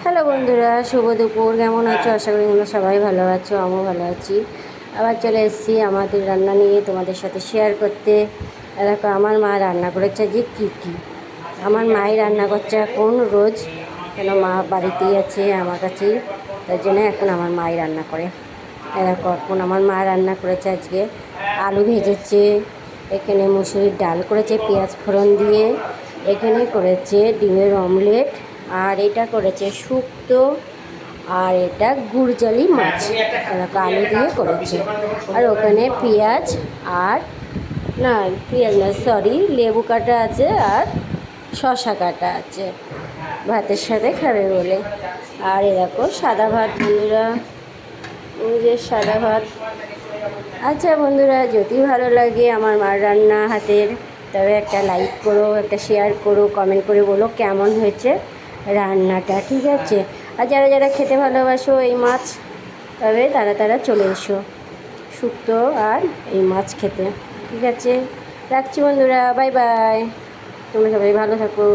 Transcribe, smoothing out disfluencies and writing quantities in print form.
Hello বন্ধুরা, শুভ দুপুর। কেমন আছো? আশা করি তোমরা সবাই ভালো আছো, আমিও ভালো আছি। আবার চলে এসেছি আমাদের রান্না নিয়ে তোমাদের সাথে শেয়ার করতে। দেখো আমার মা রান্না করেছে যে কী আমার মাই রান্না করছে এখন রোজ, কেন মা বাড়িতেই আছে আমার কাছেই, তার জন্য এখন আমার মাই রান্না করে। দেখো এখন আমার মা রান্না করেছে আজকে আলু ভেজেছে, এখানে মুসুরির ডাল করেছে পেঁয়াজ ফোড়ন দিয়ে, এখানে করেছে ডিমের অমলেট, আর এটা করেছে শুক্তো, আর এটা গুড়জালি মাছ আলু দিয়ে করেছে। আর ওখানে পেঁয়াজ আর না পেঁয়াজ না সরি লেবু কাটা আছে আর শসা কাটা আছে ভাতের সাথে খাবে বলে। আর এরকম সাদা ভাত বন্ধুরা, যে সাদা ভাত। আচ্ছা বন্ধুরা, যদি ভালো লাগে আমার মার রান্না হাতের, তবে একটা লাইক করো, একটা শেয়ার করো, কমেন্ট করে বলো কেমন হয়েছে রান্নাটা, ঠিক আছে? আর যারা যারা খেতে ভালোবাসো এই মাছ, তবে তারা চলে এসো শুক্তো আর এই মাছ খেতে, ঠিক আছে? রাখছি বন্ধুরা, বাই বাই, তোমরা সবাই ভালো থাকো।